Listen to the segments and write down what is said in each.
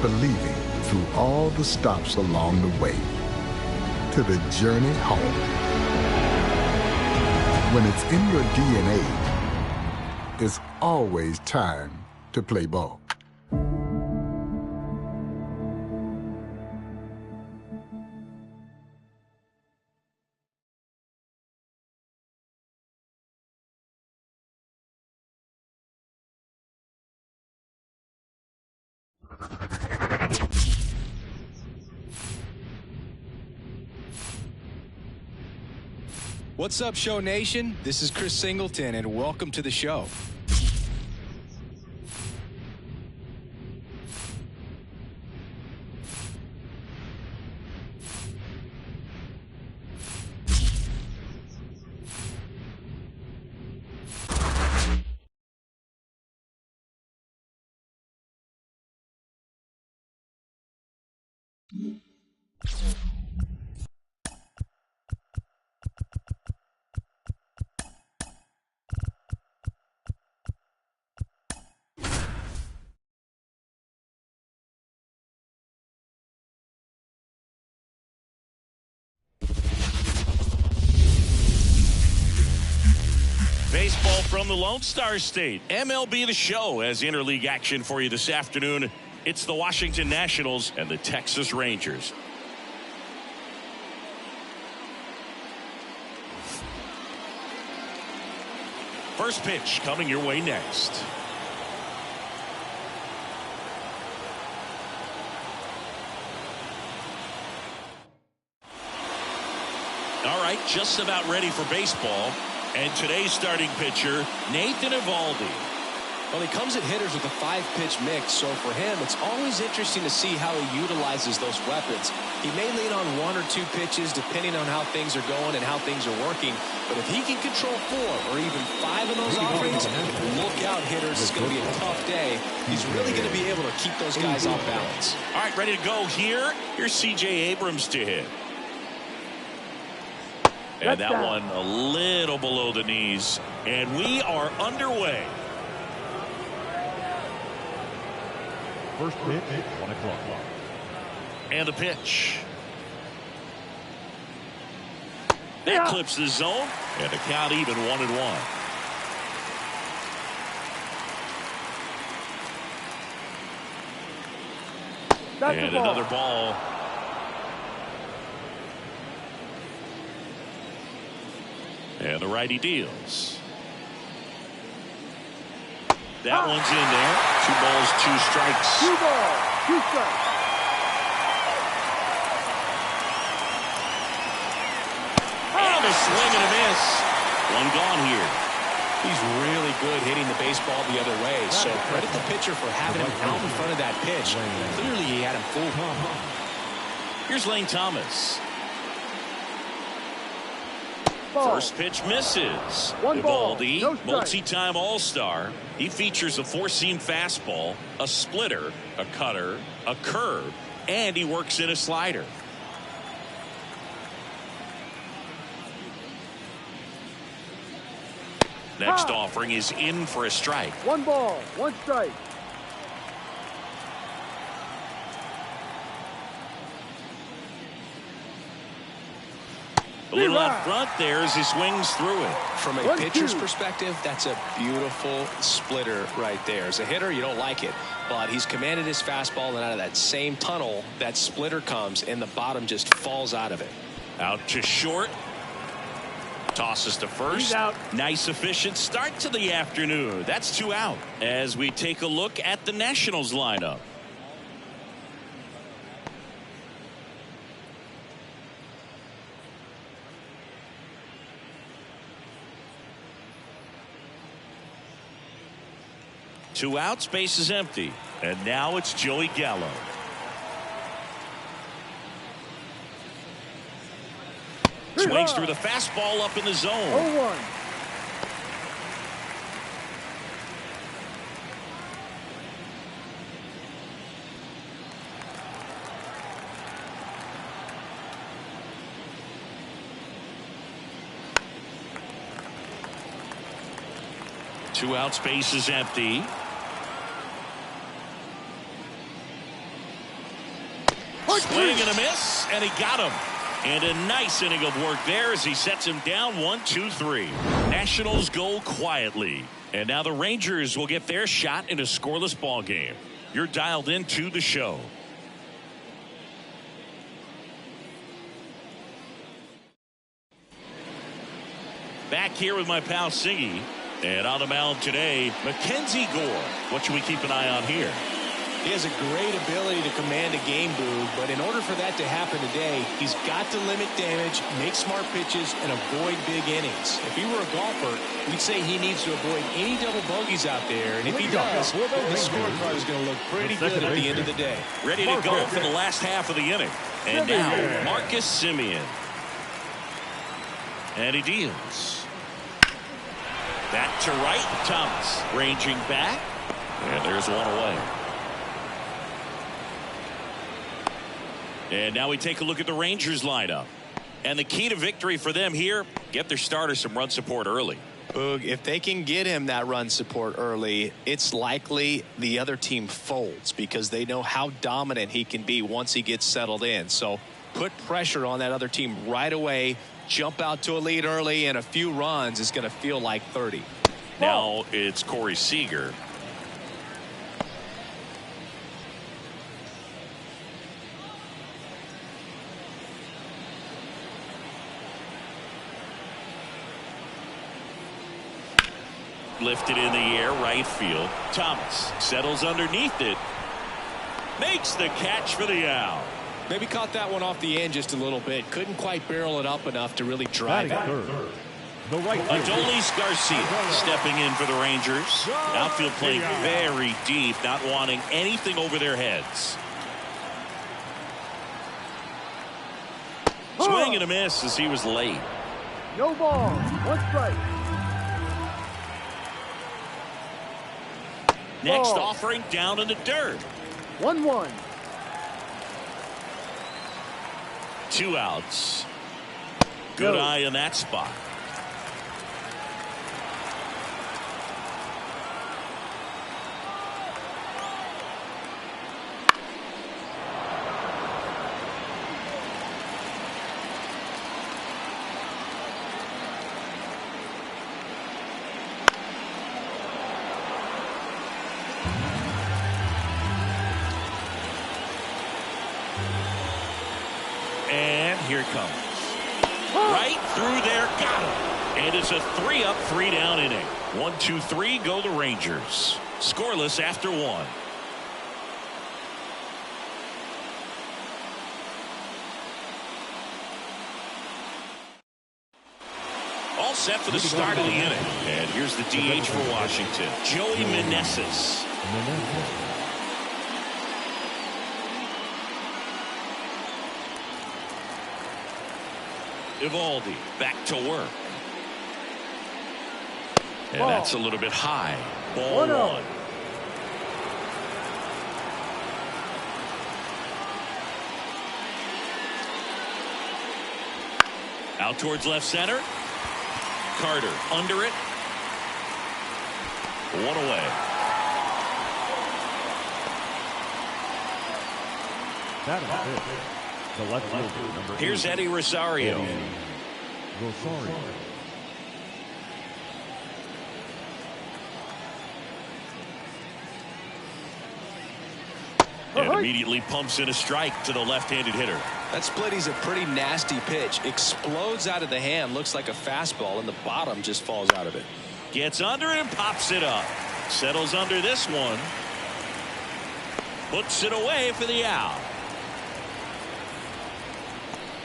believing through all the stops along the way to the journey home. When it's in your DNA, it's always time to play ball. What's up, Show Nation? This is Chris Singleton, and welcome to the show. Baseball from the Lone Star State. MLB The Show has interleague action for you this afternoon. It's the Washington Nationals and the Texas Rangers. First pitch coming your way next. All right, just about ready for baseball. And today's starting pitcher, Nathan Eovaldi. Well, he comes at hitters with a 5-pitch mix, so for him, it's always interesting to see how he utilizes those weapons. He may lean on 1 or 2 pitches depending on how things are going and how things are working, but if he can control 4 or even 5 of those offerings, look out, hitters. It's going to be a tough day. He's really going to be able to keep those guys off balance. All right, ready to go here. Here's C.J. Abrams to hit. And that one a little below the knees. And we are underway. First pitch, 1 o'clock. And the pitch. That clips the zone. And the count even 1-1. And another ball. And the righty deals. That one's in there. 2 balls, 2 strikes. 2 balls, 2 strikes. And a swing and a miss. 1 gone here. He's really good hitting the baseball the other way, so credit the pitcher for having him out in front of that pitch. Clearly, he had him fooled. Here's Lane Thomas. First pitch misses. Eovaldi, multi-time All-Star. He features a 4-seam fastball, a splitter, a cutter, a curve, and he works in a slider. Next offering is in for a strike. 1 ball, 1 strike. A little out front there as he swings through it. From a pitcher's perspective, that's a beautiful splitter right there. As a hitter, you don't like it, but he's commanded his fastball, and out of that same tunnel, that splitter comes, and the bottom just falls out of it. Out to short. Tosses to first. Nice efficient start to the afternoon. That's 2 out. As we take a look at the Nationals lineup. Two outs, base is empty. And now it's Joey Gallo. Swings through the fastball up in the zone. 0-1. Two outs, base is empty. Swing and a miss, and he got him. And a nice inning of work there as he sets him down 1-2-3. Nationals go quietly. And now the Rangers will get their shot in a scoreless ball game. You're dialed into the show. Back here with my pal Singy. And on the mound today, Mackenzie Gore. What should we keep an eye on here? He has a great ability to command a game, Boog, but in order for that to happen today, he's got to limit damage, make smart pitches, and avoid big innings. If he were a golfer, we'd say he needs to avoid any double bogeys out there, and if he does, his scorecard is going to look pretty good at the end of the day. Ready to go for the last half of the inning. And now, Marcus Semien. And he deals. Back to right, Thomas ranging back, and there's one away. And now we take a look at the Rangers lineup. And the key to victory for them here, get their starter some run support early. Boog, if they can get him that run support early, it's likely the other team folds because they know how dominant he can be once he gets settled in. So put pressure on that other team right away, jump out to a lead early, and a few runs is going to feel like 30. Now it's Corey Seager. Lifted in the air, right field. Thomas settles underneath it. Makes the catch for the out. Maybe caught that one off the end just a little bit. Couldn't quite barrel it up enough to really drive it. Adolis Garcia stepping in for the Rangers. Outfield playing very deep, not wanting anything over their heads. Swing and a miss as he was late. No ball. One strike. Next offering down in the dirt. 1-1. 2 outs. Good eye in that spot. Here it comes. Right through there, got him. And it's a 3-up, 3-down inning. 1-2-3, go the Rangers. Scoreless after 1. All set for the start of the inning. And here's the DH for Washington, Joey Meneses. Evaldi back to work. And that's a little bit high. Ball 1. Out towards left center. Carter under it. 1 away. That is it. The left fielder, number 8. Here's Eddie Rosario. And immediately pumps in a strike to the left-handed hitter. That splitty's a pretty nasty pitch. Explodes out of the hand. Looks like a fastball, and the bottom just falls out of it. Gets under it and pops it up. Settles under this one. Puts it away for the out.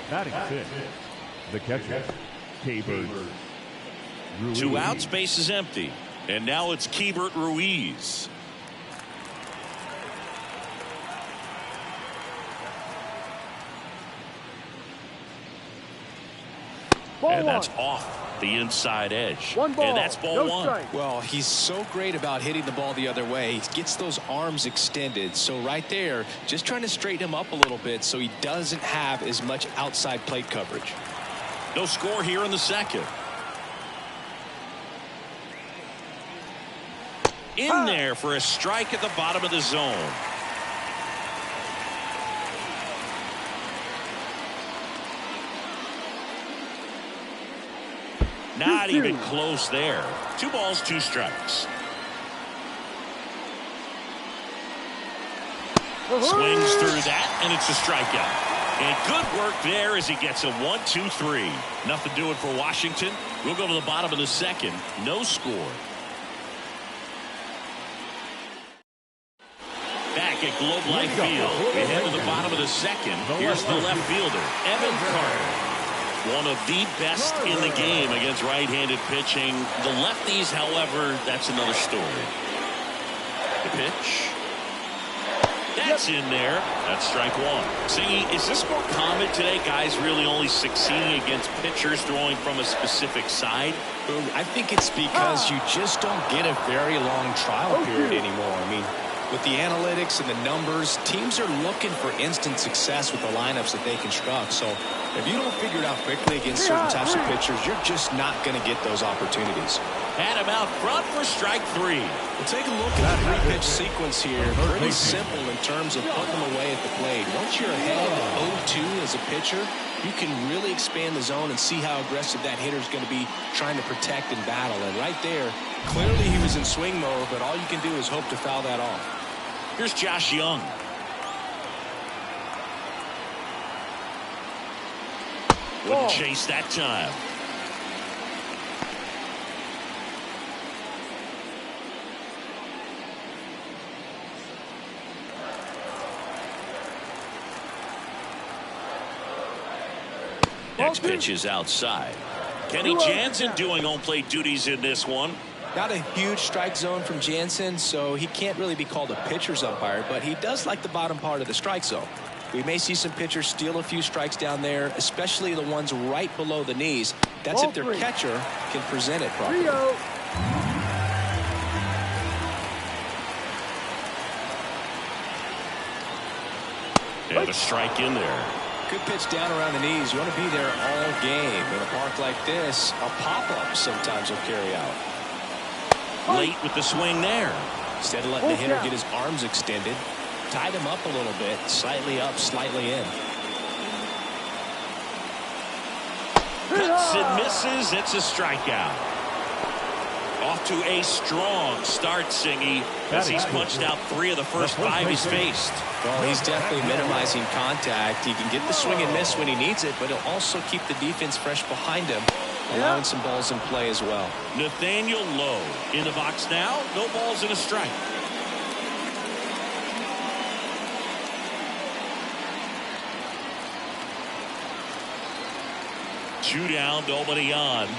Batting fifth, the catcher, Keibert Ruiz. 2 outs, base is empty. And now it's Keibert Ruiz. And that's off the inside edge. One ball, and that's ball 1. Strike. Well, he's so great about hitting the ball the other way. He gets those arms extended. So right there, just trying to straighten him up a little bit so he doesn't have as much outside plate coverage. No score here in the second. In there for a strike at the bottom of the zone. Not even close there. 2 balls, 2 strikes. Swings through that, and it's a strikeout. And good work there as he gets a 1-2-3. Nothing doing for Washington. We'll go to the bottom of the second. No score. Back at Globe Life Field, we head to the bottom of the second. Here's the left fielder, Evan Carter. One of the best in the game against right-handed pitching. The lefties, however, that's another story. The pitch. That's in there. That's strike 1. Singy, is this more common today? Guys really only succeeding against pitchers throwing from a specific side? I think it's because you just don't get a very long trial period anymore. I mean, with the analytics and the numbers, teams are looking for instant success with the lineups that they construct. So if you don't figure it out quickly against certain types of pitchers, you're just not going to get those opportunities. Had him out front for strike 3. Well, take a look at the 3-pitch sequence here. Pretty simple in terms of putting them away at the plate. Once you're ahead 0-2 as a pitcher, you can really expand the zone and see how aggressive that hitter is going to be trying to protect and battle. And right there, clearly he was in swing mode, but all you can do is hope to foul that off. Here's Josh Young. Wouldn't chase that time. Next pitch is outside. Kenny Jansen doing home plate duties in this one. Not a huge strike zone from Jansen, so he can't really be called a pitcher's umpire, but he does like the bottom part of the strike zone. We may see some pitchers steal a few strikes down there, especially the ones right below the knees. That's if their catcher can present it properly. And a strike in there. Good pitch down around the knees. You want to be there all game. In a park like this, a pop-up sometimes will carry out. Late with the swing there. Instead of letting the hitter get his arms extended, tied him up a little bit, slightly up, slightly in. Cuts and misses. It's a strikeout. Off to a strong start, Singy, as he's punched out 3 of the first 5 he's faced. Well, he's definitely minimizing contact. He can get the swing and miss when he needs it, but he'll also keep the defense fresh behind him, allowing some balls in play as well. Nathaniel Lowe in the box now. No balls and a strike. Two down, nobody on.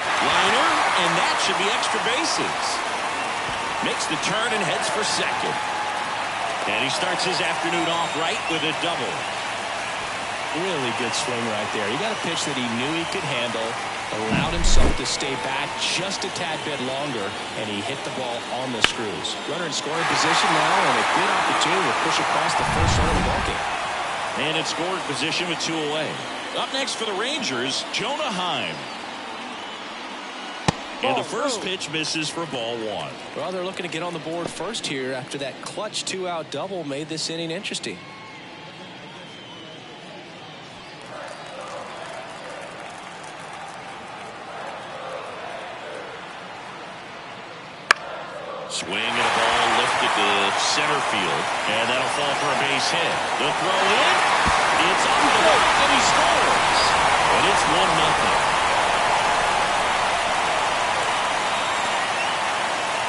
Liner, and that should be extra bases. Makes the turn and heads for second. And he starts his afternoon off right with a double. Really good swing right there. He got a pitch that he knew he could handle, allowed himself to stay back just a tad bit longer, and he hit the ball on the screws. Runner in scoring position now, and a good opportunity to push across the first run of the ballgame. And in scoring position with 2 away. Up next for the Rangers, Jonah Heim. And the first pitch misses for ball 1. Well, they're looking to get on the board first here after that clutch 2-out double made this inning interesting. Swing and a ball lifted to center field, and that'll fall for a base hit. The throw in, it's off the mark, and he scores. And it's 1-0.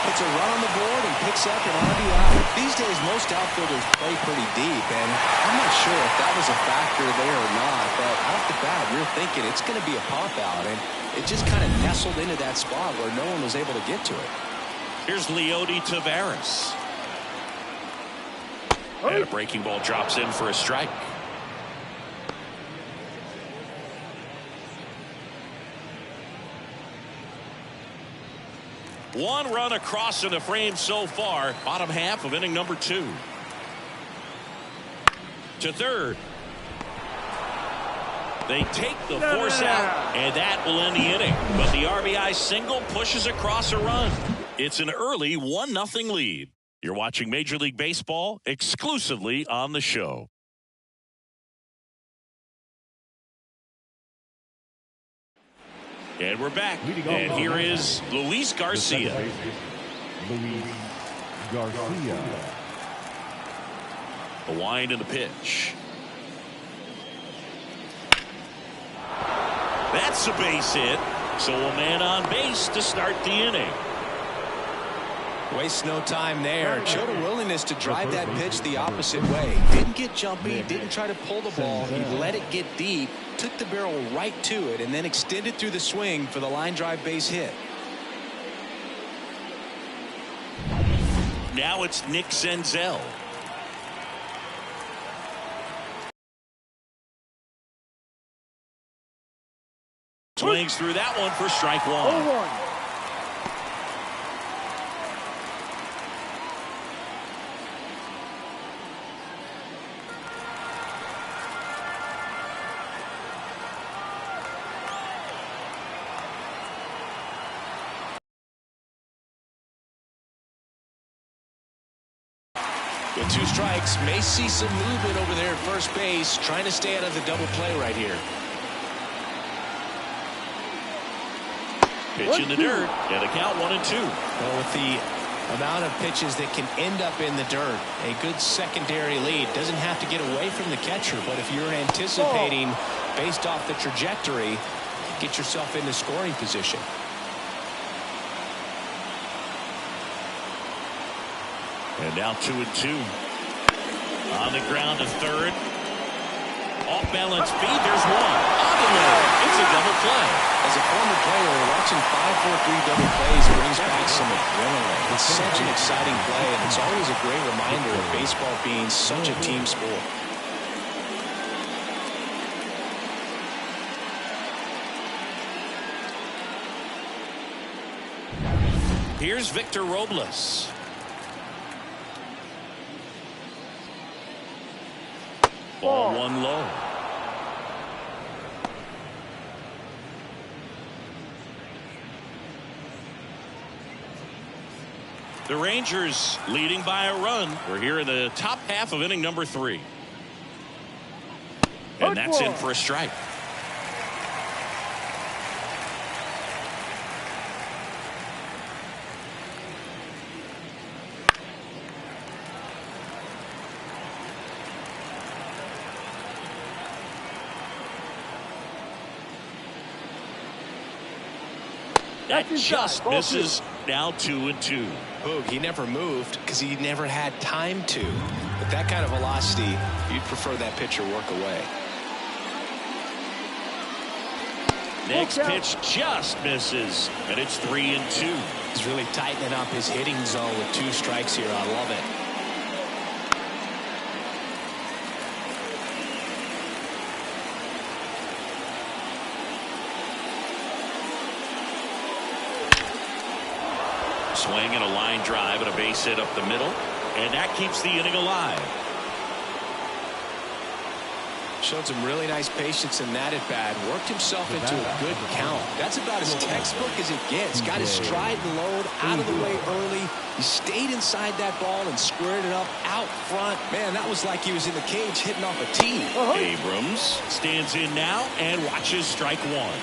Puts a run on the board and picks up an RBI. These days, most outfielders play pretty deep, and I'm not sure if that was a factor there or not, but off the bat, you're thinking it's going to be a pop-out, and it just kind of nestled into that spot where no one was able to get to it. Here's Leody Taveras. And a breaking ball drops in for a strike. One run across in the frame so far. Bottom half of inning number 2. To third. They take the force out, and that will end the inning. But the RBI single pushes across a run. It's an early 1-0 lead. You're watching Major League Baseball exclusively on the show. And we're back. And here is Luis Garcia. Luis Garcia. The wind and the pitch. That's a base hit. So a man on base to start the inning. Wastes no time there. Showed a willingness to drive that pitch the opposite way. Didn't get jumpy. Didn't try to pull the ball. He let it get deep. Took the barrel right to it and then extended through the swing for the line drive base hit. Now it's Nick Senzel. Swings through that one for strike one. 1. With 2 strikes, may see some movement over there at first base, trying to stay out of the double play right here. Pitch in the dirt, and a count 1-2. Well, with the amount of pitches that can end up in the dirt, a good secondary lead doesn't have to get away from the catcher, but if you're anticipating based off the trajectory, get yourself into scoring position. And now 2-2. On the ground to third. Off balance feed, there's one. On the way. It's a double play. As a former player, watching 5-4-3 double plays brings back some adrenaline. It's such an exciting play, and it's always a great reminder of baseball being such a team sport. Here's Victor Robles. Ball one low. The Rangers leading by a run. We're here in the top half of inning number 3. And that's in for a strike. That just misses. Now 2-2. Boog, he never moved because he never had time to. With that kind of velocity, you'd prefer that pitcher work away. Next pitch just misses, and it's 3-2. He's really tightening up his hitting zone with 2 strikes here. I love it. Swing and a line drive and a base hit up the middle, and that keeps the inning alive. Showed some really nice patience in that at bat. Worked himself into a good count. That's about as textbook as it gets. Got his stride and load out of the way early. He stayed inside that ball and squared it up out front. Man, that was like he was in the cage hitting off a tee. Abrams stands in now and watches strike one.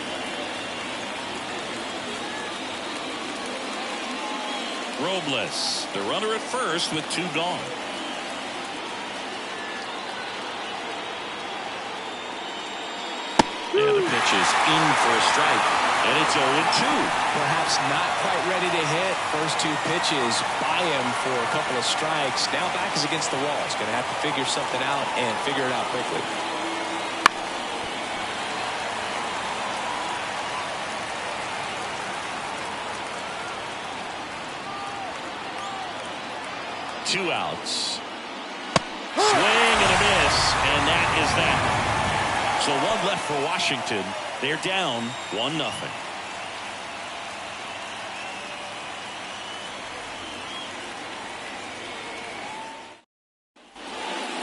Robles, the runner at first with 2 gone. And the pitch is in for a strike, and it's 0-2. Perhaps not quite ready to hit. First 2 pitches by him for a couple of strikes. Now back is against the wall. He's going to have to figure something out and figure it out quickly. Two outs. Swing and a miss, and that is that. So 1 left for Washington. They're down 1-0.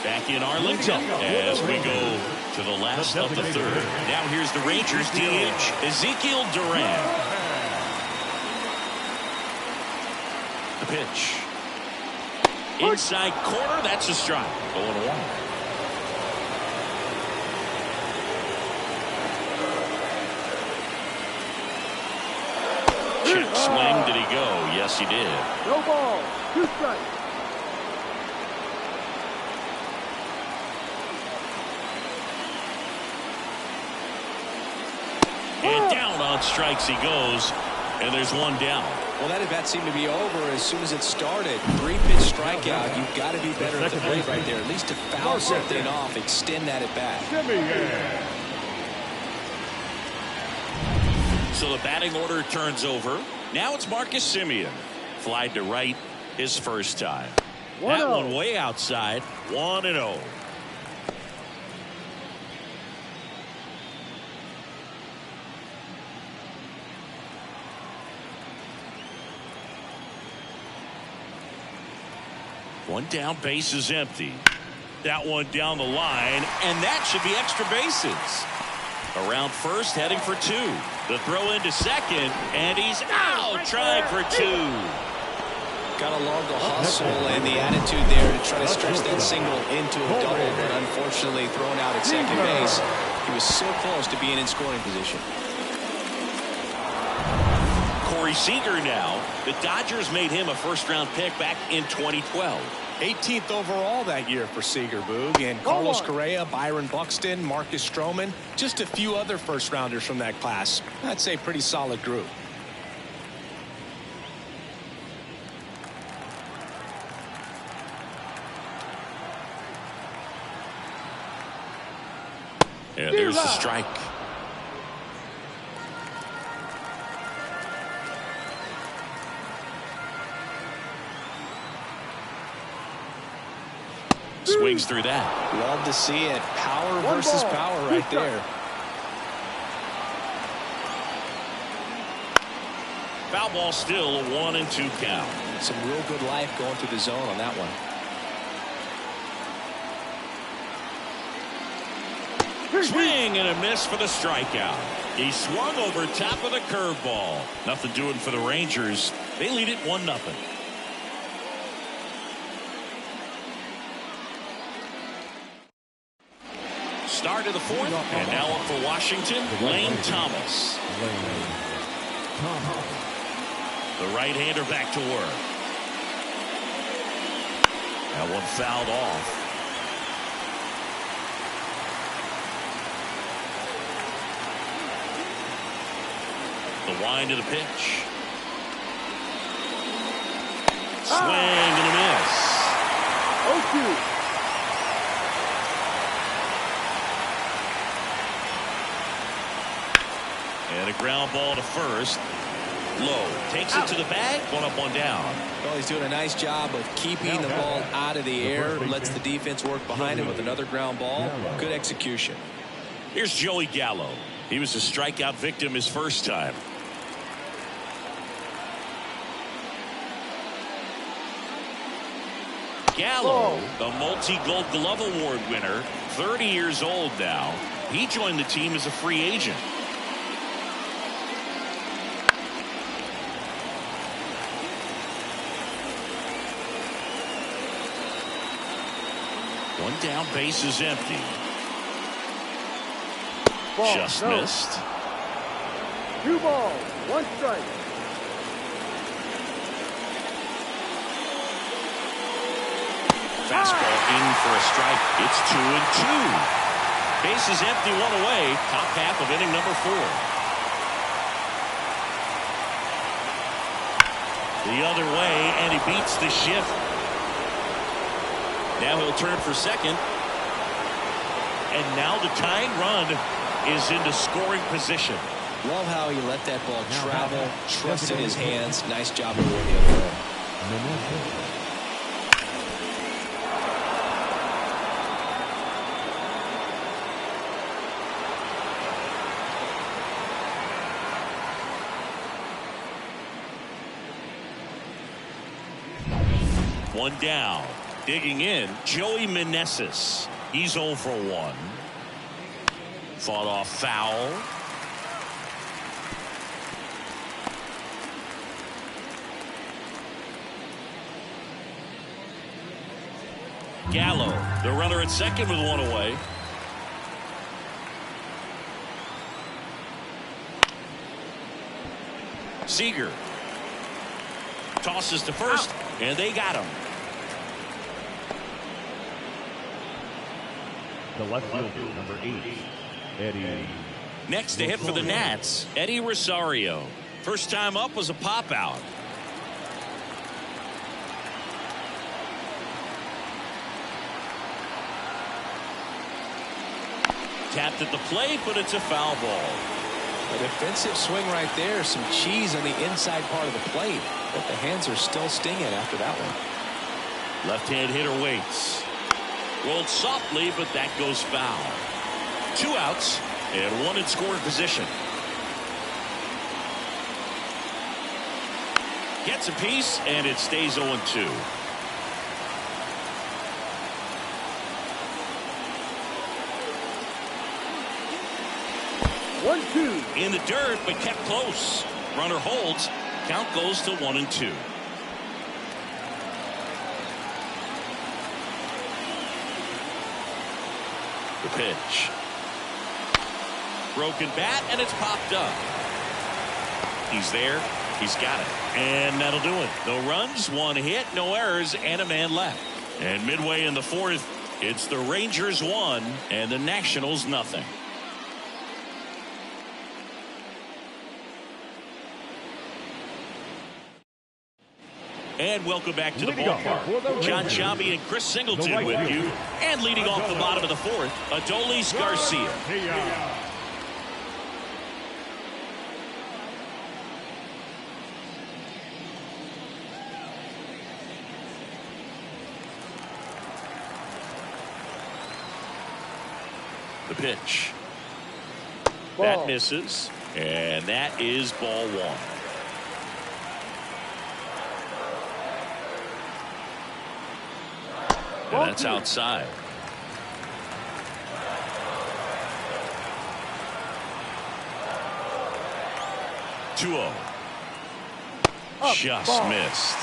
Back in Arlington as we go to the last of the 3rd. Now here's the Rangers DH, Ezekiel Duran. The pitch. Inside corner, that's a strike. 0-1. swing. Did he go? Yes, he did. No ball. 2 strikes. And down on strikes he goes. And there's 1 down. Well, that at-bat seemed to be over as soon as it started. 3-pitch strikeout. You've got to be better at the plate right there. At least to foul something off, extend that at-bat. So the batting order turns over. Now it's Marcus Semien. Flied to right his first time. That one way outside. 1-0. One down, base is empty. That one down the line, and that should be extra bases. Around first, heading for 2. The throw into second, and he's out, trying for 2. Got to love the hustle and the attitude there to try to stretch that single into a double, but unfortunately thrown out at second base. He was so close to being in scoring position. Corey Seager now. The Dodgers made him a first-round pick back in 2012. 18th overall that year for Seager, Boog. And Carlos Correa, Byron Buxton, Marcus Stroman, just a few other first-rounders from that class. I'd say pretty solid group. And there's the strike. Swings through that. Love to see it. Power versus power right there. Foul ball still, a 1-2 count. Some real good life going through the zone on that one. Swing and a miss for the strikeout. He swung over top of the curveball. Nothing doing for the Rangers. They lead it 1-0. Start of the 4th, and now up for Washington, Lane Thomas. The right-hander back to work. That one fouled off. The wind of the pitch. Swing and a miss. 0-2. And a ground ball to first. Low takes it to the bag. 1 up, 1 down. Well, he's doing a nice job of keeping the ball out of the air. Lets the defense work behind him with another ground ball. Good execution. Here's Joey Gallo. He was a strikeout victim his first time. Gallo, the multi-Gold Glove Award winner, 30 years old now. He joined the team as a free agent. One down, base is empty. Just missed. 2 balls, 1 strike. Fastball in for a strike. It's 2-2. Base is empty, 1 away. Top half of inning number 4. The other way, and he beats the shift. Now he'll turn for second. And now the tying run is into scoring position. Love how he let that ball travel, trusted his hands. Nice job of winning the other way. 1 down. Digging in, Joey Meneses. He's 0 for 1. Fought off foul. Gallo, the runner at second with 1 away. Seager Tosses to first, and they got him. The left fielder, number 8, Eddie. Next to hit for the Nats, Eddie Rosario. First time up was a pop out. Tapped at the plate, but it's a foul ball. A defensive swing right there. Some cheese on the inside part of the plate. But the hands are still stinging after that one. Left-hand hitter waits. Rolled softly, but that goes foul. 2 outs and 1 in scoring position. Gets a piece, and it stays 0-2. In the dirt, but kept close. Runner holds. Count goes to 1-2. The pitch. Broken bat, and it's popped up. He's there. He's got it. And that'll do it. No runs, 1 hit, no errors, and a man left. And midway in the 4th, it's the Rangers 1 and the Nationals nothing. And welcome back to the ballpark. John Sciambi and Chris Singleton with you. And leading off the bottom of the 4th, Adolis Garcia. The pitch. That misses. And that is ball 1. And that's outside. Two-0. Just missed.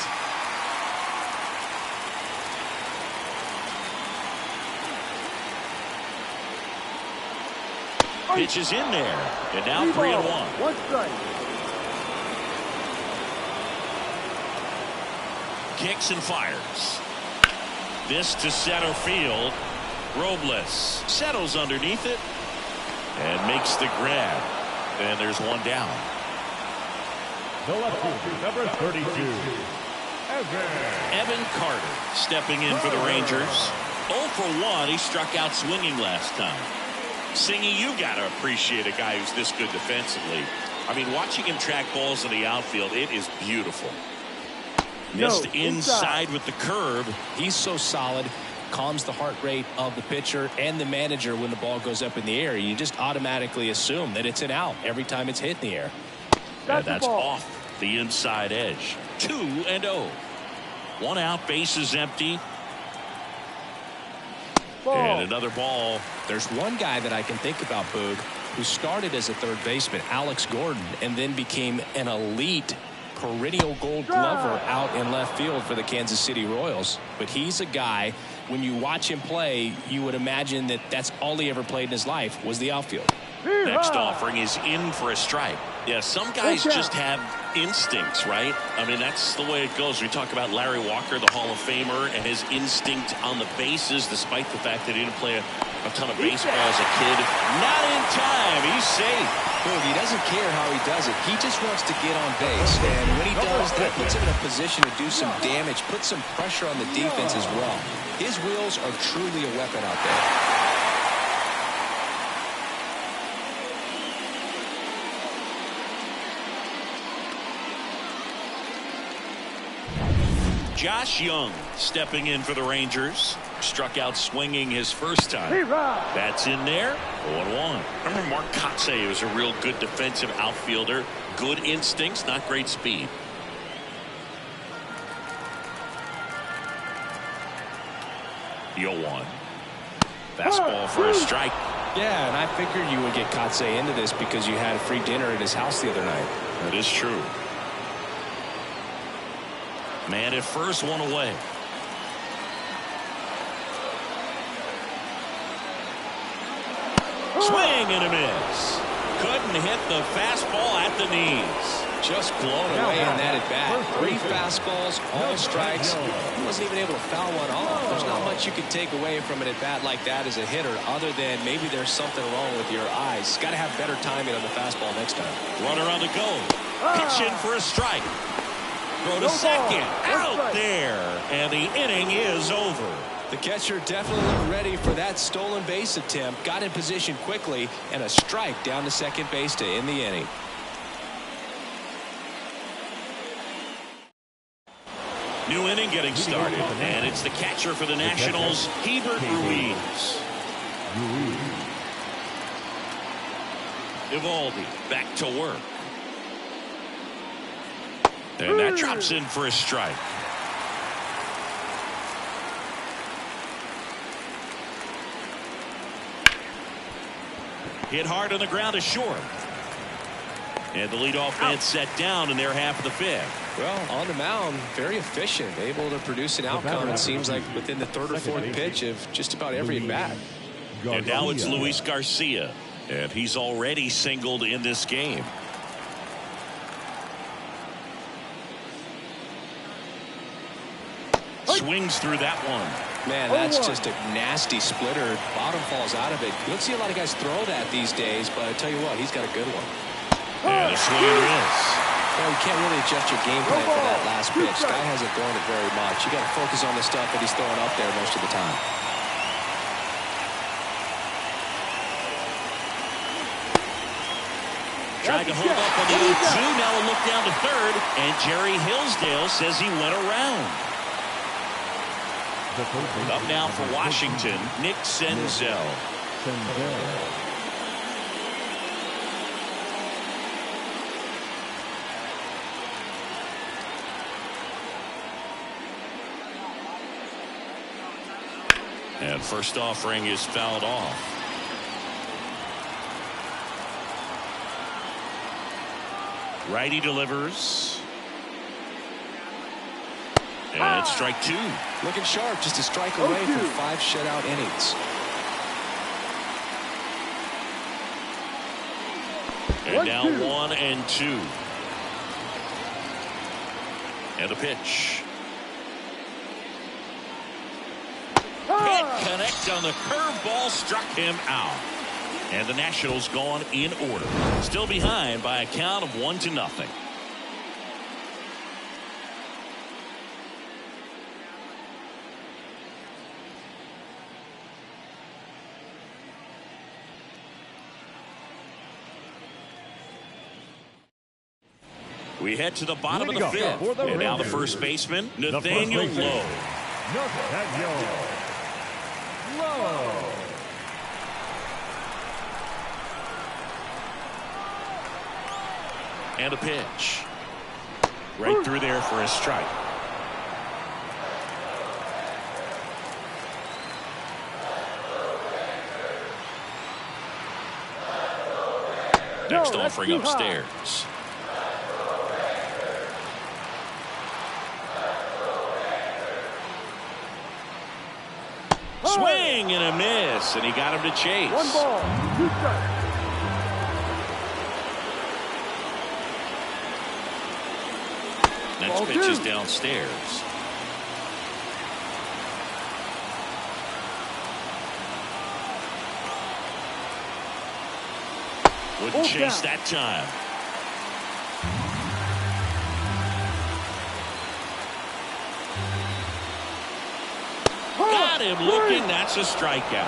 Pitch is in there. And now 3-1. 1 strike. Kicks and fires. This to center field. Robles settles underneath it and makes the grab. And there's 1 down. The left fielder, number 32, Evan Carter stepping in for the Rangers. 0 for 1. He struck out swinging last time. Singy, you got to appreciate a guy who's this good defensively. I mean, watching him track balls in the outfield, it is beautiful. Missed inside with the curve. He's so solid. Calms the heart rate of the pitcher and the manager when the ball goes up in the air. You just automatically assume that it's an out every time it's hit in the air. And that's off the inside edge. 2-0. 1 out, bases empty. And another ball. There's one guy that I can think about, Boog, who started as a third baseman, Alex Gordon, and then became an elite perennial Gold Glover out in left field for the Kansas City Royals. But he's a guy, when you watch him play, you would imagine that that's all he ever played in his life was the outfield. Next offering is in for a strike. Yeah, some guys just have instincts, right? I mean, that's the way it goes. We talk about Larry Walker, the Hall of Famer, and his instinct on the bases, despite the fact that he didn't play a ton of baseball as a kid. Not in time. He's safe. Boog, he doesn't care how he does it. He just wants to get on base. And when he does, that puts him in a position to do some damage, put some pressure on the defense as well. His wheels are truly a weapon out there. Josh Young stepping in for the Rangers. Struck out swinging his first time. That's in there. 0-1. Remember Mark Kotsay was a real good defensive outfielder. Good instincts, not great speed. The 0-1. Fastball for a strike. Yeah, and I figured you would get Kotsay into this because you had a free dinner at his house the other night. That is true. Man at first, 1 away. Swing and a miss. couldn't hit the fastball at the knees. Just blown away in that at bat. 3 fastballs, all strikes. He wasn't even able to foul one off. There's not much you can take away from an at bat like that as a hitter, other than maybe there's something wrong with your eyes. Got to have better timing on the fastball next time. Runner on the go. Pitch in for a strike. Throw to second. Out there. And the inning is over. The catcher definitely looked ready for that stolen base attempt. Got in position quickly, and a strike down to second base to end the inning. New inning getting started, and it's the catcher for the Nationals, Hebert Ruiz. Eovaldi back to work. And that drops in for a strike. Hit hard on the ground is short. And the leadoff man set down in their half of the 5th. Well, on the mound, very efficient, able to produce an outcome, it seems like, within the 3rd or 4th pitch of just about every at bat. And now it's Luis Garcia, and he's already singled in this game. Swings through that one. Man, that's just a nasty splitter. Bottom falls out of it. You don't see a lot of guys throw that these days, but I tell you what, he's got a good one. And a swing and a miss. Well, you can't really adjust your game plan for that last pitch. Guy hasn't thrown it very much. You got to focus on the stuff that he's throwing up there most of the time. Tried to hold up on the 0-2. Now a look down to third, and Jerry Hillsdale says he went around. Up now for Washington, Nick Senzel. And first offering is fouled off. Righty delivers. And it's strike 2. Looking sharp, just a strike away from 5 shutout innings. And now 1-2. And the pitch. Can't connect on the curveball, struck him out. And the Nationals gone in order. Still behind by a count of 1-0. We head to the bottom of the 5th. And now the first baseman, Nathaniel Lowe. And a pitch. Right through there for a strike. Next offering upstairs. Swing and a miss, and he got him to chase. 1 ball, 2 strikes. Next pitch is downstairs. Wouldn't chase that time. Got him looking. That's a strikeout.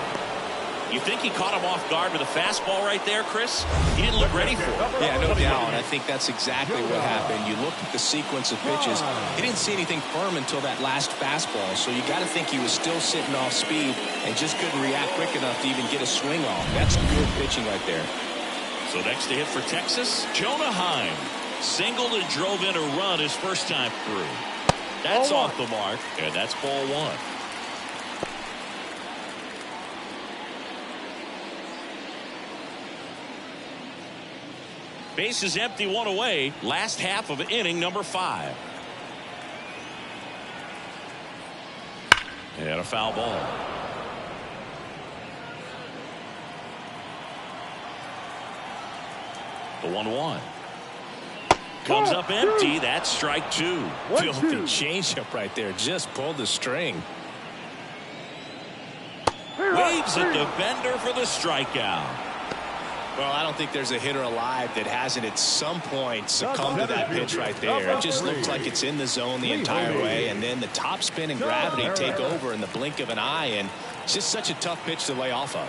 You think he caught him off guard with a fastball right there, Chris? He didn't look ready for it. Yeah, no doubt. I think that's exactly what happened. You looked at the sequence of pitches. He didn't see anything firm until that last fastball. So you got to think he was still sitting off speed and just couldn't react quick enough to even get a swing off. That's good pitching right there. So next to hit for Texas, Jonah Heim. Singled and drove in a run his first time through. That's off the mark, and that's ball 1. Base is empty, 1 away. Last half of inning number 5. And a foul ball. The 1-1. Comes up empty. That's strike 2. Filthy changeup right there. Just pulled the string. Waves at the bender for the strikeout. Well, I don't think there's a hitter alive that hasn't at some point succumbed to that pitch right there. It just looks like it's in the zone the entire way, and then the top spin and gravity take over in the blink of an eye, and it's just such a tough pitch to lay off of.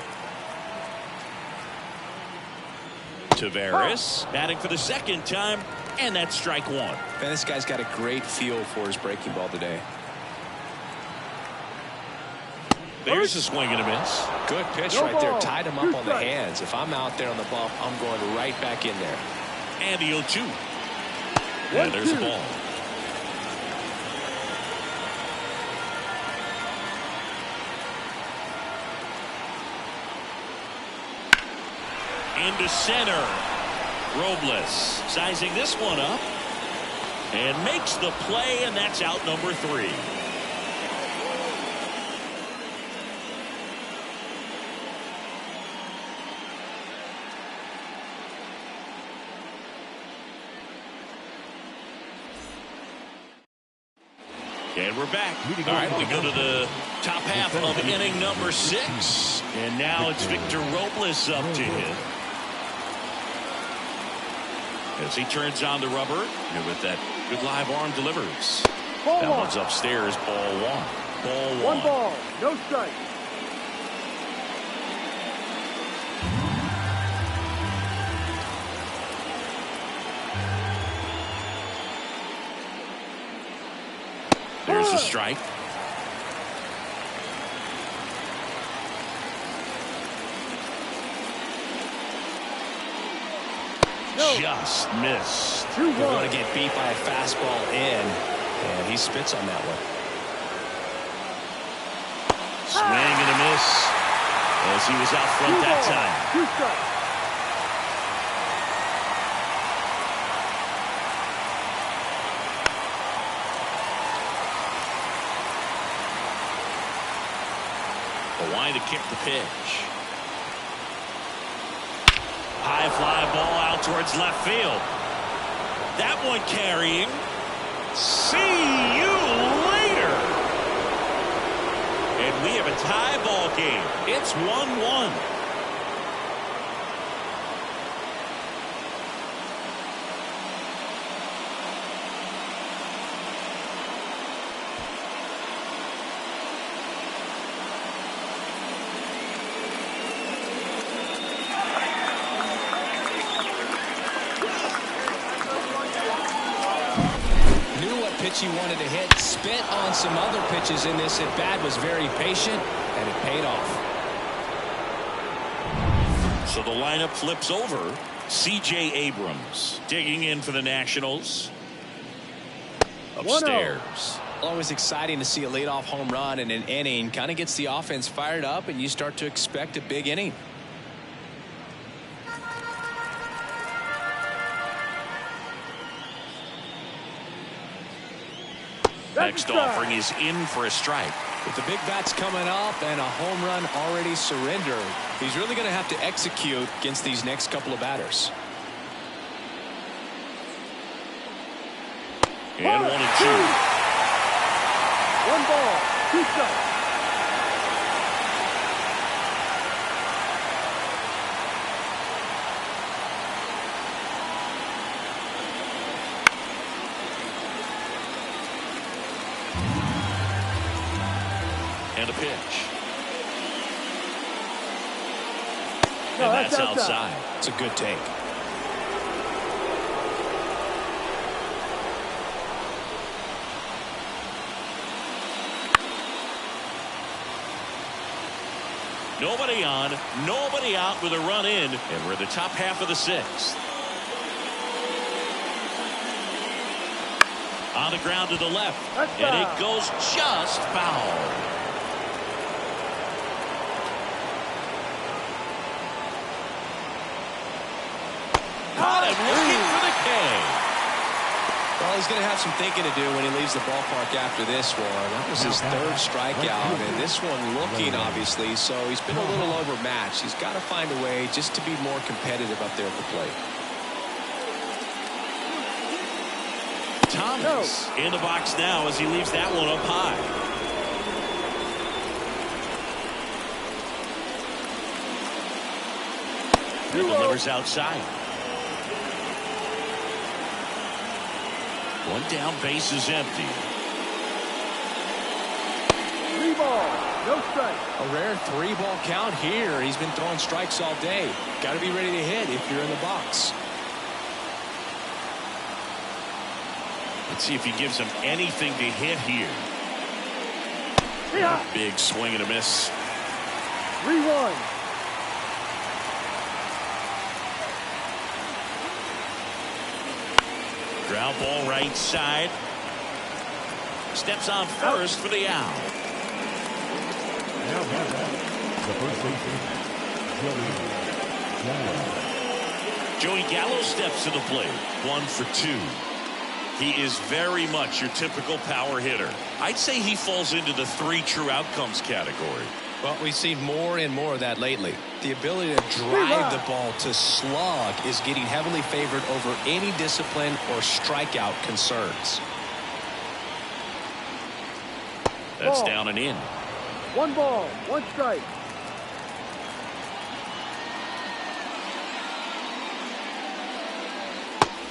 Taveras batting for the second time, and that's strike 1. Man, this guy's got a great feel for his breaking ball today. There's a swing and a miss. Good pitch right there. Tied him up on the hands. If I'm out there on the bump, I'm going right back in there. And the 0-2. And there's a ball. Into center. Robles sizing this one up and makes the play, and that's out number 3. And we're back. All right, we go to the top half of inning number 6. And now it's Victor Robles up to hit. As he turns on the rubber, and with that good live arm delivers. That one's upstairs, ball 1. Ball 1. 1 ball, no strike. There's a strike. Just missed. We're going to get beat by a fastball in, and he spits on that one. Swing and a miss as he was out front that time. 2 strikes. The line to kick the pitch. High fly ball out towards left field. That one carrying. See you later. And we have a tie ball game. It's 1-1. He wanted to hit, spit on some other pitches in this at bat, was very patient, and it paid off. So the lineup flips over. C.J. Abrams digging in for the Nationals. Upstairs. Always exciting to see a leadoff home run in an inning. Kind of gets the offense fired up, and you start to expect a big inning. Next offering is in for a strike. With the big bats coming up and a home run already surrendered, he's really going to have to execute against these next couple of batters. And 1 and 2. 1 ball, 2 strikes. And a pitch. No, And that's outside. It's a good take. Nobody on, nobody out with a run in, and we're the top half of the 6th. On the ground to the left, and it goes just foul. Caught him looking for the K. Well, he's going to have some thinking to do when he leaves the ballpark after this one. That was his 3rd strikeout, and this one looking, obviously, so he's been a little overmatched. He's got to find a way just to be more competitive up there at the plate. innings. In the box now as he leaves that one up high. He delivers outside. One down, base is empty. 3 ball, no strike. A rare 3-ball count here. He's been throwing strikes all day. Got to be ready to hit if you're in the box. Let's see if he gives him anything to hit here. Yeah. Big swing and a miss. 3-1. Ground ball right side. Steps on first for the out. Now batter, the first baseman, Joey Gallo steps to the plate. 1 for 2. He is very much your typical power hitter. I'd say he falls into the 3 true outcomes category. Well, we've seen more and more of that lately. The ability to drive the ball to slug is getting heavily favored over any discipline or strikeout concerns. That's Ball. down and in. 1 ball, 1 strike.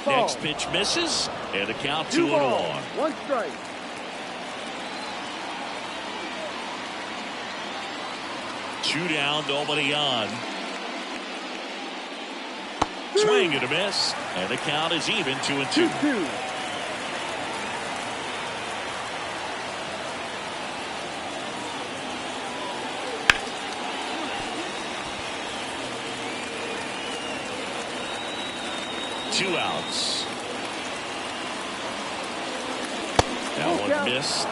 Ball. Next pitch misses, and the count 2 2-1. balls, 1 strike. Two down, nobody on. Swing and a miss, and the count is even 2-2. 2-2. Two outs. That one missed.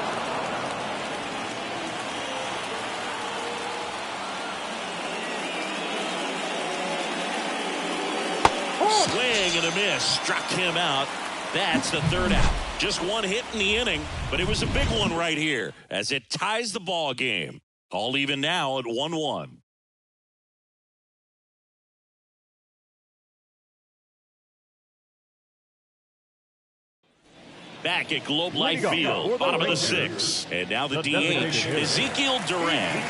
Swing and a miss. Struck him out. That's the 3rd out. Just 1 hit in the inning, but it was a big one right here as it ties the ball game. All even now at 1-1. Back at Globe Life Field, bottom of the 6th. And now the DH, Ezekiel Duran.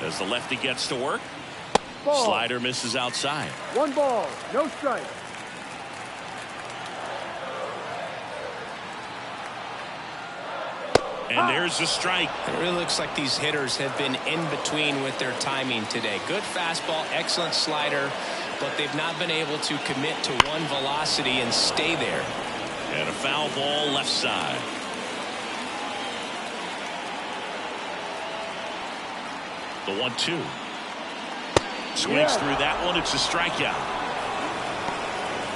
As the lefty gets to work, Ball. slider misses outside. 1 ball, no strike. And there's the strike. It really looks like these hitters have been in between with their timing today. Good fastball, excellent slider, but they've not been able to commit to one velocity and stay there. And a foul ball left side. The 1-2. Swings through that one. It's a strikeout.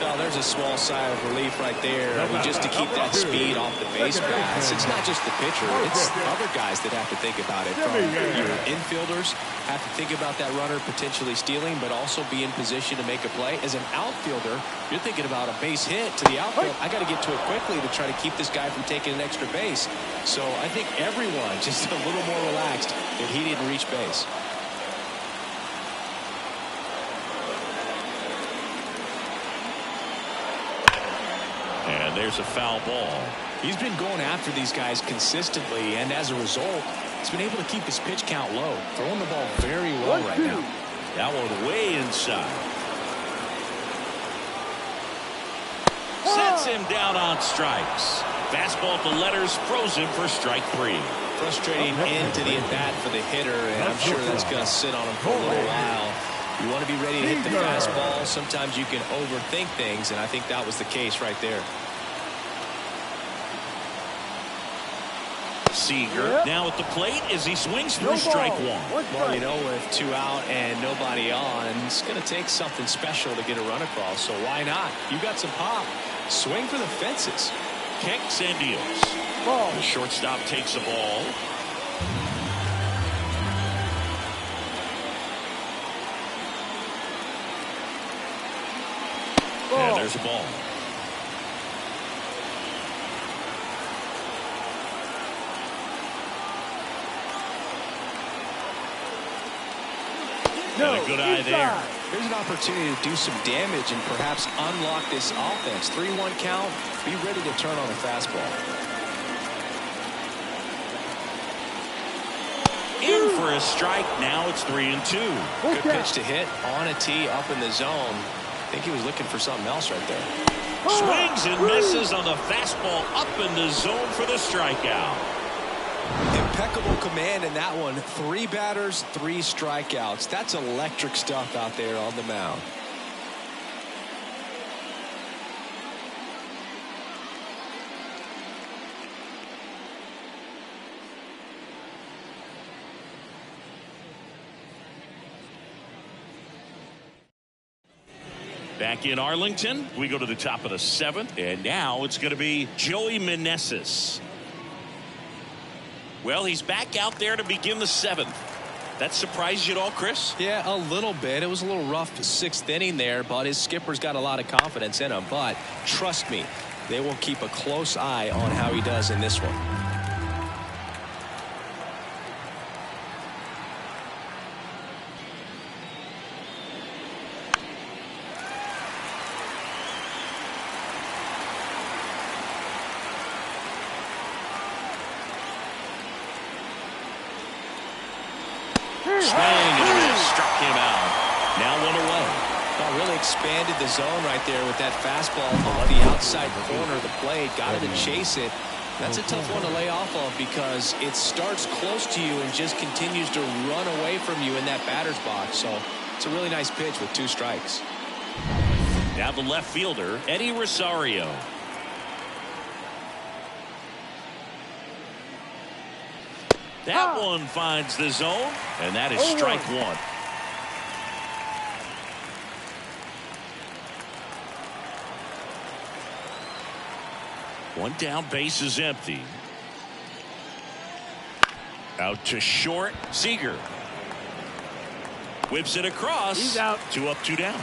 Well, there's a small sigh of relief right there. I mean, just to keep that speed off the base paths. It's not just the pitcher. It's other guys that have to think about it. Your infielders have to think about that runner potentially stealing, but also be in position to make a play. As an outfielder, you're thinking about a base hit to the outfield. I got to get to it quickly to try to keep this guy from taking an extra base. So I think everyone just a little more relaxed that he didn't reach base. And there's a foul ball. He's been going after these guys consistently, and as a result, he's been able to keep his pitch count low. Throwing the ball very well right now. That one way inside. Sets him down on strikes. Fastball at the letters, frozen for strike 3. Frustrating end to the at-bat for the hitter, and I'm sure that's going to sit on him for a little while. You want to be ready to hit the fastball. Sometimes you can overthink things, and I think that was the case right there. Seager now at the plate as he swings through strike 1. Well, you know, with 2 out and nobody on, it's going to take something special to get a run across, so why not? You got some pop. Swing for the fences. Kicks and deals. The shortstop takes the ball. And there's a ball. And a good eye there. Here's an opportunity to do some damage and perhaps unlock this offense. 3-1 count. Be ready to turn on a fastball. In for a strike. Now it's 3-2. Good pitch to hit on a tee up in the zone. I think he was looking for something else right there. Swings and misses on the fastball up in the zone for the strikeout. Impeccable command in that one. 3 batters, 3 strikeouts. That's electric stuff out there on the mound. Back in Arlington, we go to the top of the 7th, and now it's going to be Joey Meneses. Well, he's back out there to begin the 7th. That surprised you at all, Chris? Yeah, a little bit. It was a little rough 6th inning there, but his skipper's got a lot of confidence in him. But trust me, they will keep a close eye on how he does in this one. Swing and a miss, struck him out. Now 1 away. Well, really expanded the zone right there with that fastball off the outside corner of the plate. Got him to chase it. That's a tough one to lay off of because it starts close to you and just continues to run away from you in that batter's box. So it's a really nice pitch with 2 strikes. Now the left fielder, Eddie Rosario. That one finds the zone, and that is strike 1. One down, base is empty. Out to short, Seager. Whips it across. He's out. 2 up, 2 down.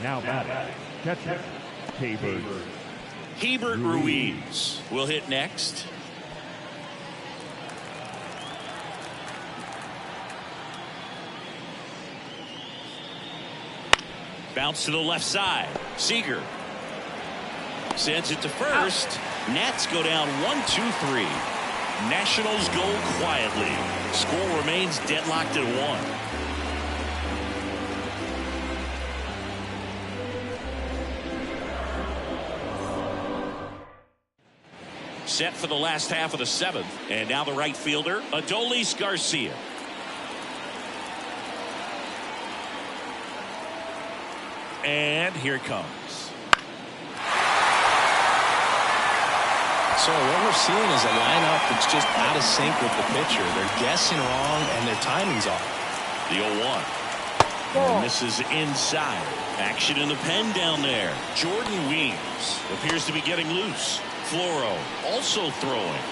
Now batting, catcher, Hebert. Hebert Ruiz will hit next. Bounce to the left side. Seager sends it to first. Nats go down 1-2-3. Nationals go quietly. Score remains deadlocked at 1. Set for the last half of the 7th. And now the right fielder, Adolis Garcia. And here it comes. So what we're seeing is a lineup that's just out of sync with the pitcher. They're guessing wrong and their timing's off. The 0-1. And misses inside. Action in the pen down there. Jordan Weems appears to be getting loose. Floro also throwing.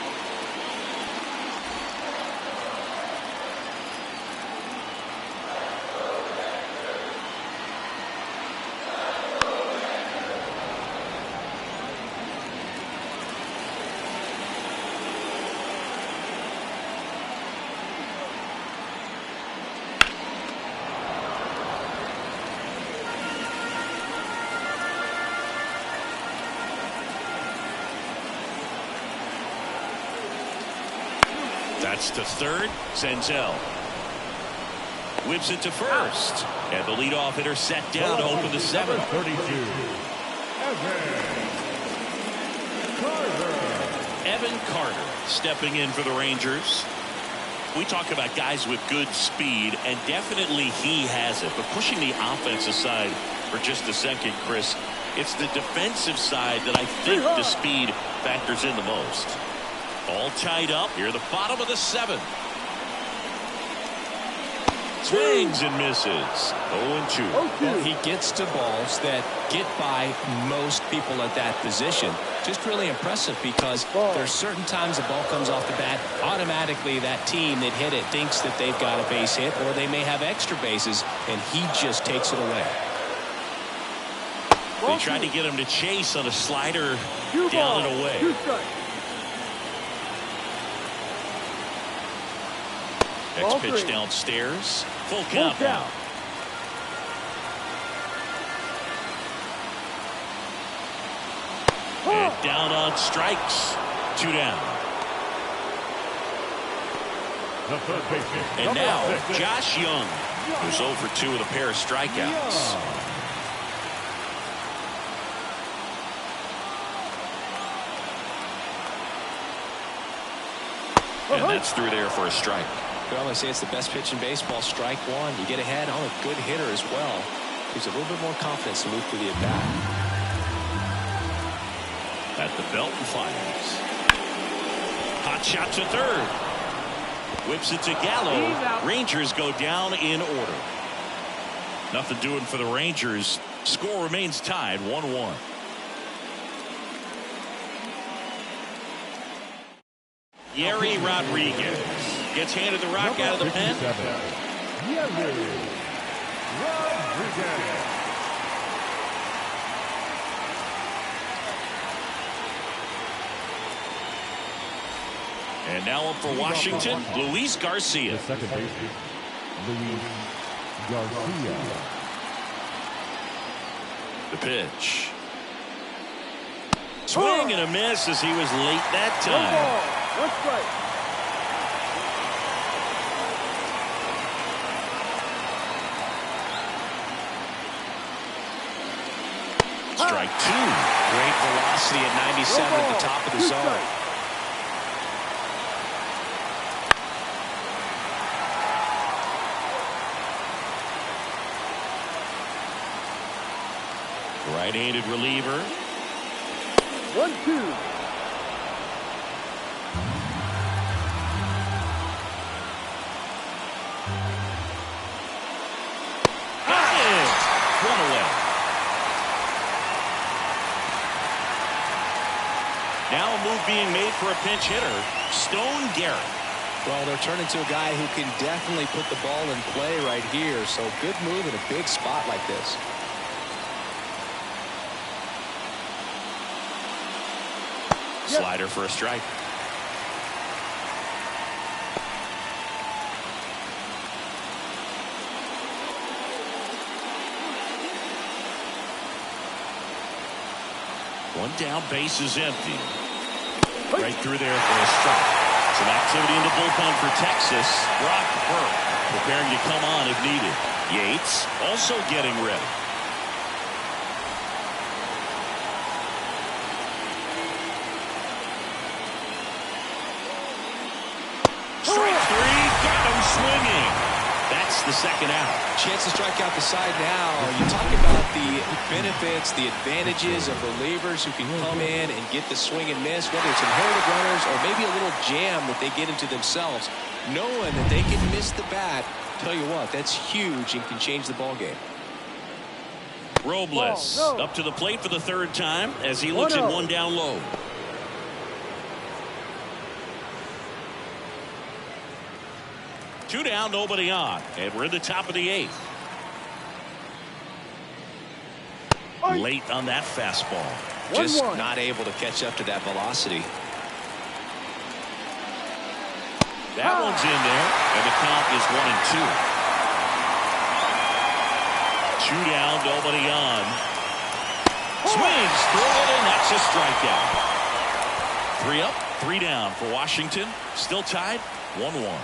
That's to third. Senzel whips it to first. And the leadoff hitter set down to open the 7th. 32. Evan Carter stepping in for the Rangers. We talk about guys with good speed, and definitely he has it. But pushing the offense aside for just a second, Chris, it's the defensive side that I think the speed factors in the most. All tied up here at the bottom of the 7th. Swings and misses. 0-2. Well, he gets to balls that get by most people at that position. Just really impressive because there's certain times the ball comes off the bat, automatically that team that hit it thinks that they've got a base hit or they may have extra bases, and he just takes it away. They tried to get him to chase on a slider down and away. Next pitch downstairs. Full count now. And down on strikes. 2 down. And now Josh Young, who's 0 for 2 with a pair of strikeouts. And that's through there for a strike. Well, I say it's the best pitch in baseball. Strike one. You get ahead on a good hitter as well. Gives a little bit more confidence to move through the at-bat. At the belt and fires. Hot shot to third. Whips it to Gallo. Rangers go down in order. Nothing doing for the Rangers. Score remains tied 1-1. Yeri Rodriguez gets handed the rock out of the pen. And now up for Washington, Luis Garcia. The second baseman, Luis Garcia. The pitch. Swing and a miss as he was late that time. 1 strike. Strike 2. Great velocity at 97 at the top of the zone. Right-handed reliever. 1-2. One away. Now a move being made for a pinch hitter, Stone Garrett. Well, they're turning to a guy who can definitely put the ball in play right here. So good move in a big spot like this. Slider for a strike. One down, base is empty. Right through there for a strike. Some activity in the bullpen for Texas. Brock Burke preparing to come on if needed. Yates also getting ready. Strike 3, got him swinging. That's the second out. Chance to strike out the side now. You talk about the benefits, the advantages of relievers who can come in and get the swing and miss, whether it's inherited runners or maybe a little jam that they get into themselves. Knowing that they can miss the bat, tell you what, that's huge and can change the ball game. Robles up to the plate for the third time as he looks at one down low. Two down, nobody on, and we're in the top of the 8th. Late on that fastball. Just not able to catch up to that velocity. That one's in there, and the count is 1-2. Two down, nobody on. Swings through it, and that's a strikeout. 3 up, 3 down for Washington. Still tied, 1-1.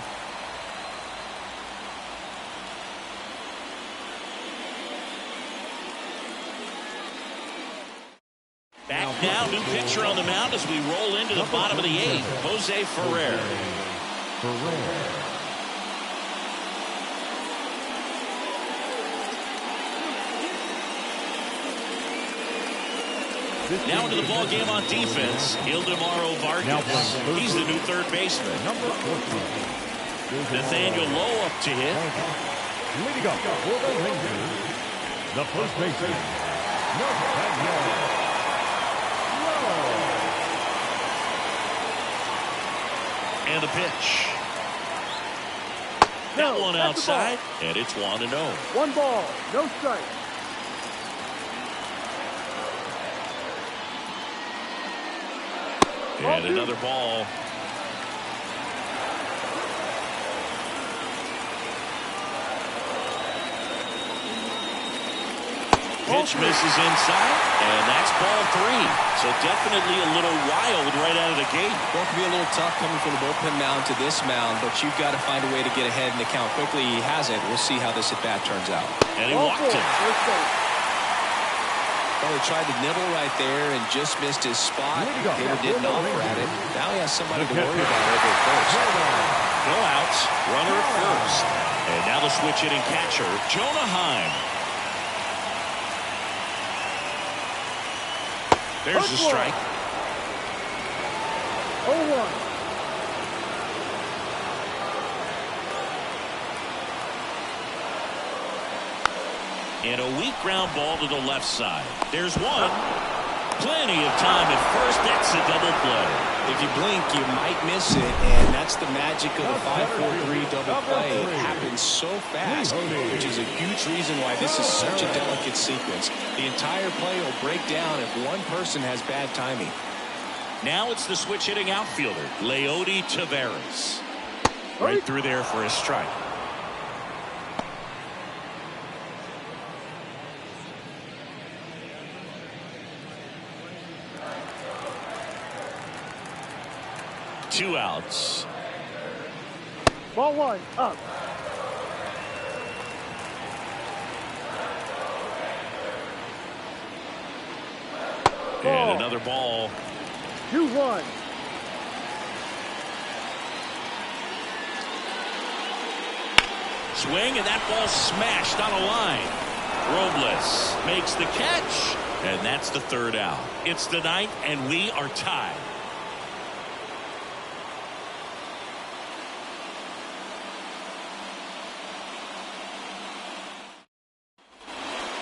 Back now, new pitcher on the mound as we roll into the bottom of the 8th. Jose Ferrer. Now into the ball game on defense, Ildemaro Vargas. He's the new third baseman. Nathaniel Lowe up to hit. Leading up for the Rangers, the first baseman, Nathaniel. And the pitch. That one outside, and it's 1-0. 1 ball, no strike. And another ball. Pitch misses inside, and that's ball 3. So definitely a little wild right out of the gate. Well, it can be a little tough coming from the bullpen mound to this mound, but you've got to find a way to get ahead in the count quickly. He hasn't. We'll see how this at-bat turns out. And he walked it. Well, he tried to nibble right there and just missed his spot. Hitter didn't offer at it. Now he has somebody to worry about over at first. No outs, runner at first. And now the switch hitting catcher, Jonah Heim. There's the strike. 0-1. And a weak ground ball to the left side. There's one. Plenty of time at first. That's a double play. If you blink, you might miss it, and that's the magic of the 5-4-3 double play. It happens so fast, which is a huge reason why this is such a delicate sequence. The entire play will break down if one person has bad timing. Now it's the switch hitting outfielder, Leody Taveras. Right through there for a strike. Two outs. Ball 1, up. And another ball. 2-1. Swing, and that ball smashed on a line. Robles makes the catch, and that's the third out. It's the ninth, and we are tied.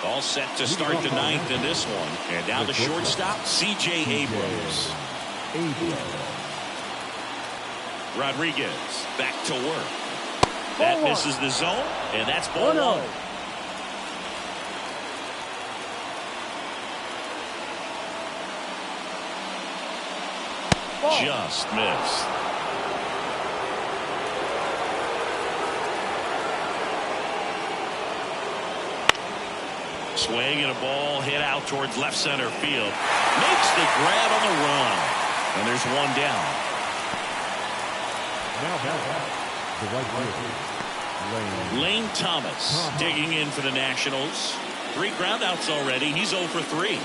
All set to start the ninth in this one. And now the shortstop, C.J. Abrams. Rodriguez back to work. That misses the zone, and that's ball 1. Just missed. Swing and a ball hit out towards left center field. Makes the grab on the run. And there's one down. The right fielder, Lane Thomas digging in for the Nationals. 3 groundouts already. He's 0 for 3.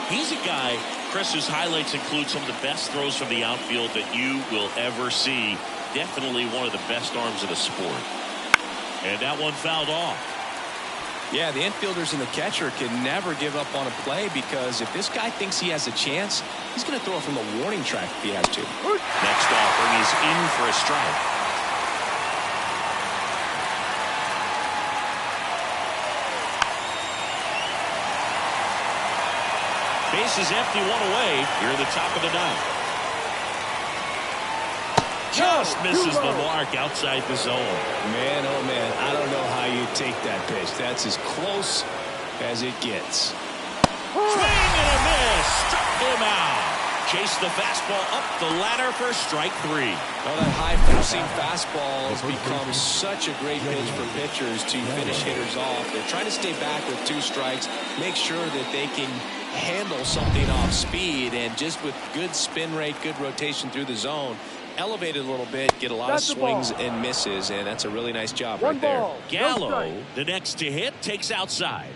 He's a guy, Chris, whose highlights include some of the best throws from the outfield that you will ever see. Definitely one of the best arms of the sport. And that one fouled off. Yeah, the infielders and the catcher can never give up on a play, because if this guy thinks he has a chance, he's going to throw it from the warning track if he has to. Next offering is in for a strike. Base is empty, 1 away here at the top of the ninth. Just misses the mark outside the zone. Man, oh man, I don't know how you take that pitch. That's as close as it gets. Swing and a miss. Struck him out. Chase the fastball up the ladder for strike 3. Well, that high four-seam fastball has become such a great pitch for pitchers to finish hitters off. They're trying to stay back with 2 strikes, make sure that they can handle something off speed, and just with good spin rate, good rotation through the zone, elevate it a little bit, get a lot of swings and misses, and that's a really nice job right there. Gallo, the next to hit, takes outside.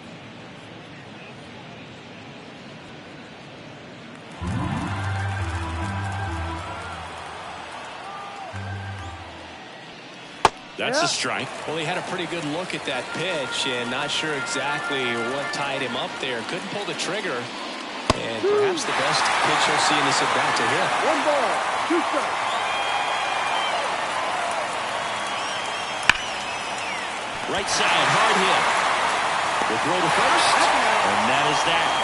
That's a strike. Well, he had a pretty good look at that pitch and not sure exactly what tied him up there. Couldn't pull the trigger. And perhaps the best pitch he'll see in this at-bat to hit. 1 ball, 2 strikes. Right side, hard hit. Will throw to first, and that is that.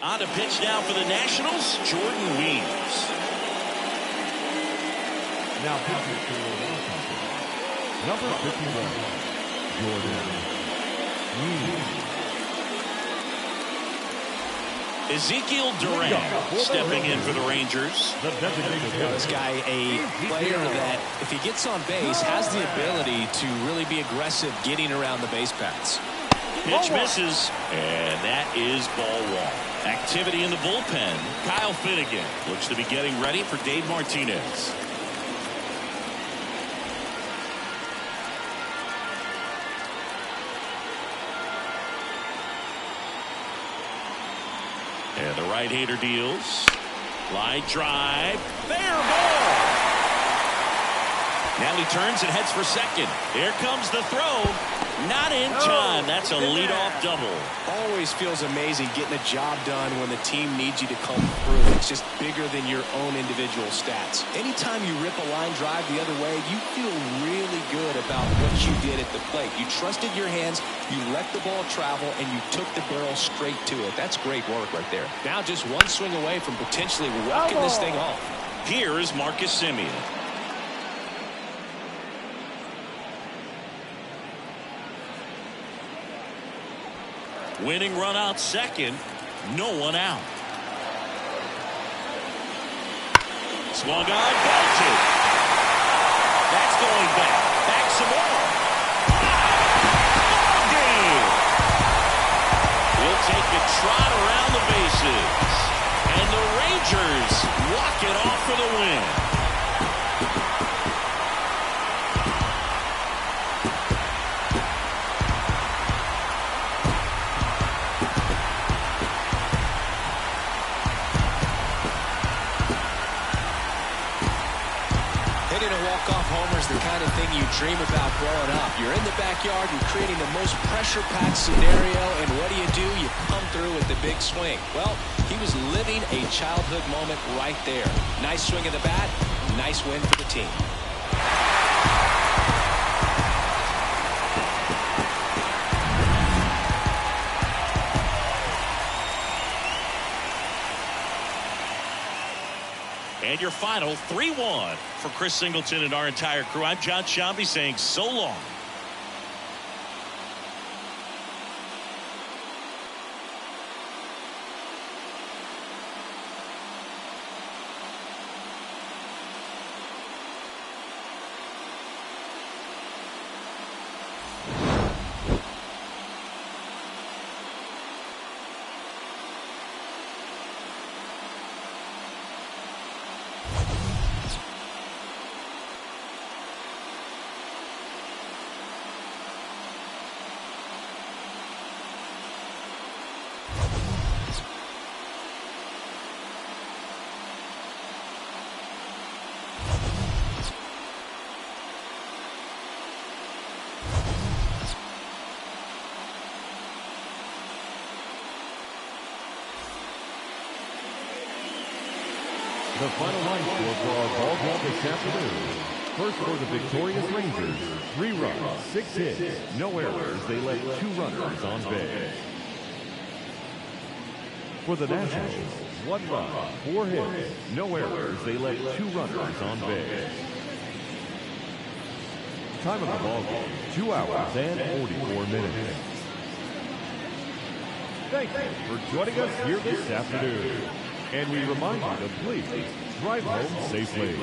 On to pitch now for the Nationals, Jordan Weems. now pitching to number 51, Jordan Weems. Ezekiel Duran stepping in for the Rangers. This guy, a player that, if he gets on base, has the ability to really be aggressive getting around the base paths. Pitch misses, and that is ball one. Activity in the bullpen. Kyle Finnegan looks to be getting ready for Dave Martinez. And the right-hander deals. Line drive. Fair ball. Now he turns and heads for second. Here comes the throw. Not in time. That's a leadoff double. Always feels amazing getting a job done when the team needs you to come through. It's just bigger than your own individual stats. Anytime you rip a line drive the other way, you feel really good about what you did at the plate. You trusted your hands, you let the ball travel, and you took the barrel straight to it. That's great work right there. Now just one swing away from potentially walking this thing off. Here is Marcus Semien. Winning run out second. No one out. Swung on, belted. That's going back. Back some more. Ball game. We'll take a trot around the bases. And the Rangers walk it off for the win. Hitting a walk-off homer is the kind of thing you dream about growing up. You're in the backyard, you're creating the most pressure-packed scenario, and what do? You come through with the big swing. Well, he was living a childhood moment right there. Nice swing of the bat, nice win for the team. And your final 3-1 for Chris Singleton and our entire crew. I'm John Shambi saying so long. The final line score for our ball game this afternoon. First for the victorious Rangers, 3 runs, 6 hits, no errors. They led 2 runners on base. For the Nationals, 1 run, 4 hits, no errors. They led 2 runners on base. Time of the ball game, 2 hours and 44 minutes. Thank you for joining us here this afternoon. And we remind you to please drive home safely.